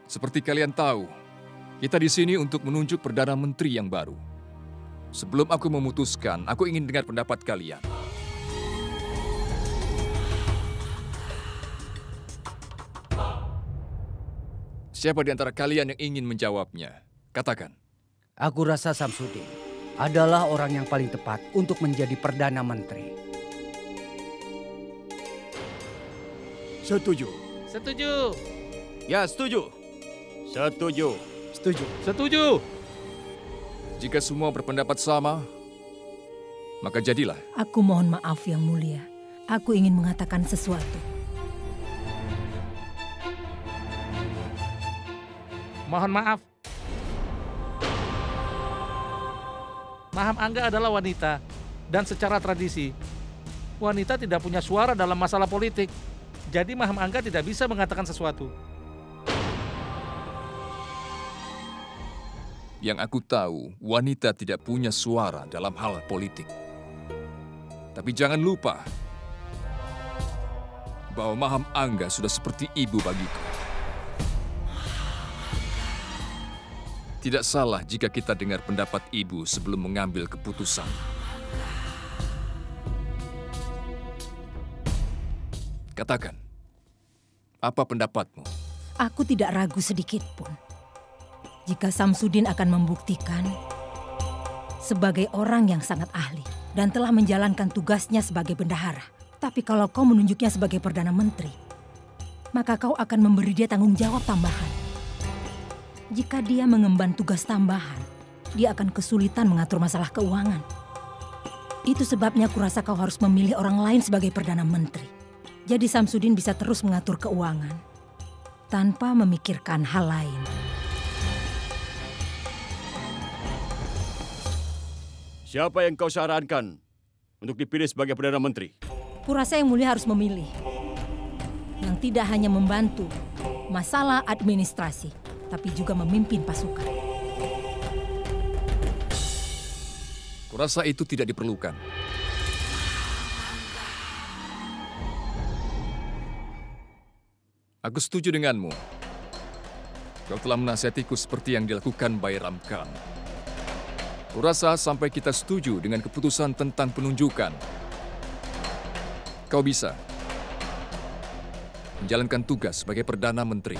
Seperti kalian tahu, kita di sini untuk menunjuk Perdana Menteri yang baru. Sebelum aku memutuskan, aku ingin dengar pendapat kalian. Siapa di antara kalian yang ingin menjawabnya? Katakan. Aku rasa Samsudin adalah orang yang paling tepat untuk menjadi Perdana Menteri. Setuju. Setuju. Ya, setuju. Setuju. Setuju. Setuju. Jika semua berpendapat sama, maka jadilah. Aku mohon maaf yang mulia. Aku ingin mengatakan sesuatu. Mohon maaf. Maham Angga adalah wanita. Dan secara tradisi, wanita tidak punya suara dalam masalah politik. Jadi Maham Angga tidak bisa mengatakan sesuatu. Yang aku tahu, wanita tidak punya suara dalam hal politik. Tapi jangan lupa bahwa Maham Angga sudah seperti ibu bagiku. Tidak salah jika kita dengar pendapat ibu sebelum mengambil keputusan. Katakan, apa pendapatmu? Aku tidak ragu sedikit pun. Jika Samsudin akan membuktikan sebagai orang yang sangat ahli dan telah menjalankan tugasnya sebagai bendahara. Tapi kalau kau menunjuknya sebagai Perdana Menteri, maka kau akan memberi dia tanggung jawab tambahan. Jika dia mengemban tugas tambahan, dia akan kesulitan mengatur masalah keuangan. Itu sebabnya kurasa kau harus memilih orang lain sebagai Perdana Menteri. Jadi Samsudin bisa terus mengatur keuangan tanpa memikirkan hal lain. Siapa yang kau sarankan untuk dipilih sebagai Perdana Menteri? Kurasa yang mulia harus memilih yang tidak hanya membantu masalah administrasi, tapi juga memimpin pasukan. Kurasa itu tidak diperlukan. Aku setuju denganmu. Kau telah menasihatiku seperti yang dilakukan Bayram Khan. Kurasa sampai kita setuju dengan keputusan tentang penunjukan, kau bisa menjalankan tugas sebagai Perdana Menteri.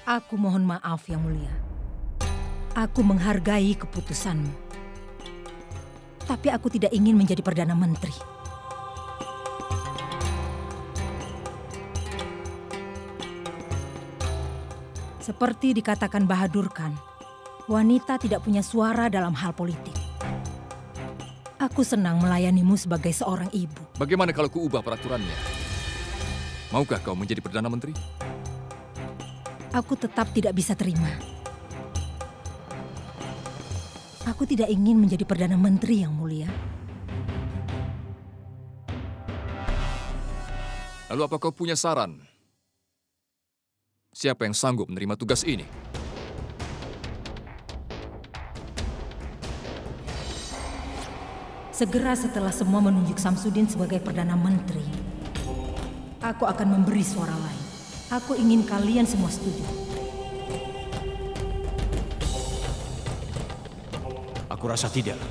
Aku mohon maaf yang mulia. Aku menghargai keputusanmu. Tapi aku tidak ingin menjadi Perdana Menteri. Seperti dikatakan Bahadur Khan, wanita tidak punya suara dalam hal politik. Aku senang melayanimu sebagai seorang ibu. Bagaimana kalau kuubah peraturannya? Maukah kau menjadi Perdana Menteri? Aku tetap tidak bisa terima. Aku tidak ingin menjadi Perdana Menteri yang mulia. Lalu apa kau punya saran? Siapa yang sanggup menerima tugas ini? Segera setelah semua menunjuk Samsudin sebagai Perdana Menteri, aku akan memberi suara lain. Aku ingin kalian semua setuju. Aku rasa tidak.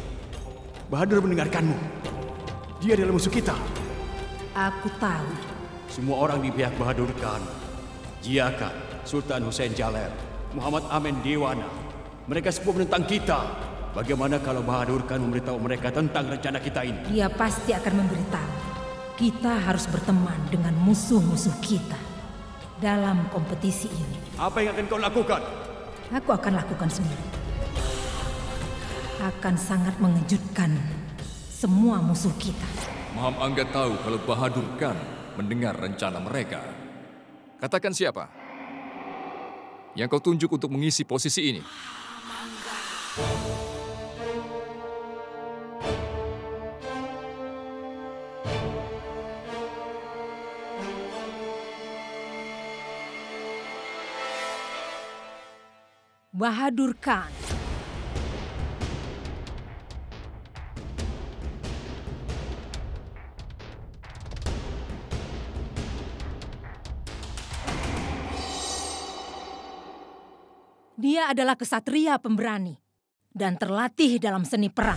Bahadur mendengarkanmu. Dia adalah musuh kita. Aku tahu. Semua orang di pihak Bahadur Khan, Jia Khan, Sultan Hussein Jaler, Muhammad Amin Dewana, mereka semua menentang kita. Bagaimana kalau Bahadur Khan memberitahu mereka tentang rencana kita ini? Dia pasti akan memberitahu. Kita harus berteman dengan musuh-musuh kita dalam kompetisi ini. Apa yang akan kau lakukan? Aku akan lakukan sendiri. Akan sangat mengejutkan semua musuh kita. Maham Angga tahu kalau Bahadur Khan mendengar rencana mereka. Katakan siapa yang kau tunjuk untuk mengisi posisi ini? Bahadur Khan. Dia adalah kesatria pemberani dan terlatih dalam seni perang.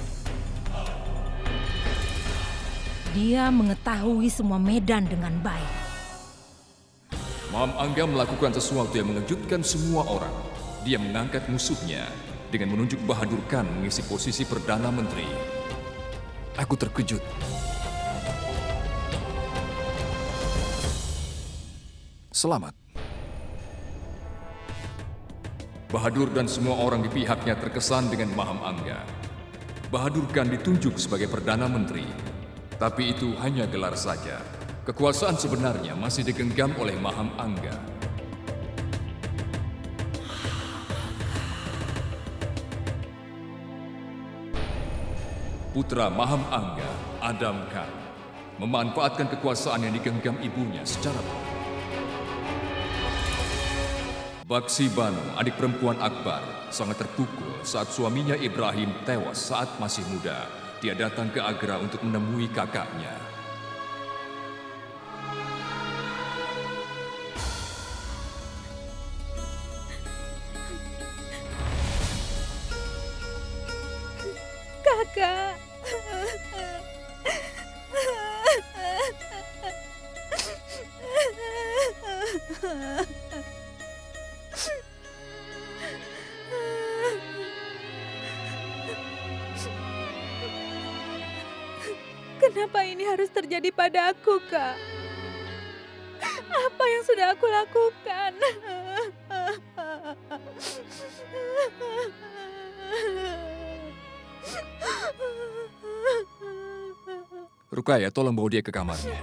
Dia mengetahui semua medan dengan baik. Maham Angga melakukan sesuatu yang mengejutkan semua orang. Dia mengangkat musuhnya dengan menunjuk Bahadur Khan mengisi posisi Perdana Menteri. Aku terkejut. Selamat. Bahadur dan semua orang di pihaknya terkesan dengan Maham Angga. Bahadur Khan ditunjuk sebagai Perdana Menteri. Tapi itu hanya gelar saja. Kekuasaan sebenarnya masih digenggam oleh Maham Angga. Putra Maham Angga, Adam Khan, memanfaatkan kekuasaan yang digenggam ibunya secara baik. Baksi Banu, adik perempuan Akbar, sangat terpukul saat suaminya Ibrahim tewas saat masih muda. Dia datang ke Agra untuk menemui kakaknya. Kakak. Kenapa ini harus terjadi pada aku, Kak? Apa yang sudah aku lakukan? Rukaya, tolong bawa dia ke kamarnya.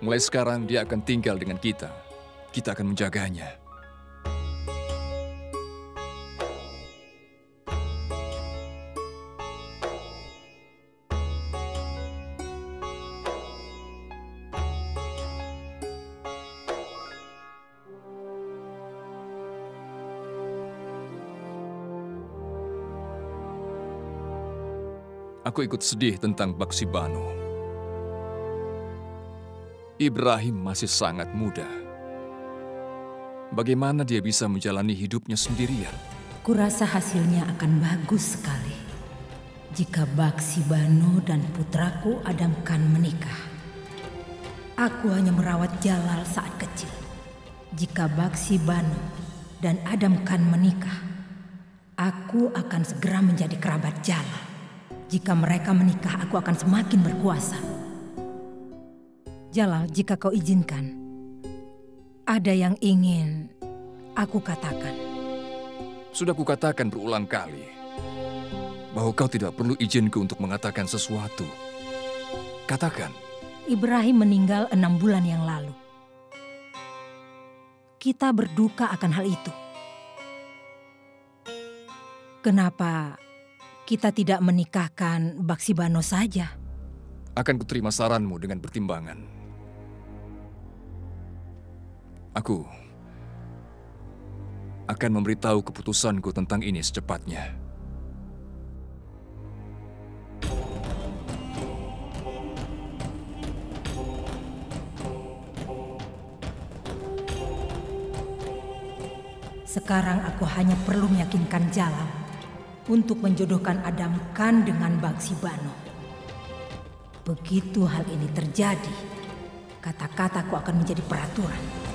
Mulai sekarang dia akan tinggal dengan kita. Kita akan menjaganya. Aku ikut sedih tentang Baksi Banu. Ibrahim masih sangat muda. Bagaimana dia bisa menjalani hidupnya sendirian? Kurasa hasilnya akan bagus sekali jika Baksi Banu dan putraku Adam Khan menikah. Aku hanya merawat Jalal saat kecil. Jika Baksi Banu dan Adam Khan menikah, aku akan segera menjadi kerabat Jalal. Jika mereka menikah, aku akan semakin berkuasa. Jalal, jika kau izinkan, ada yang ingin aku katakan. Sudah kukatakan berulang kali bahwa kau tidak perlu izinku untuk mengatakan sesuatu. Katakan. Ibrahim meninggal 6 bulan yang lalu. Kita berduka akan hal itu. Kenapa kita tidak menikahkan Baksi Banu saja? Akan kuterima saranmu dengan pertimbangan. Aku akan memberitahu keputusanku tentang ini secepatnya. Sekarang aku hanya perlu meyakinkan Jalal untuk menjodohkan Adam Khan dengan Baksi Banu. Begitu hal ini terjadi, kata-kataku akan menjadi peraturan.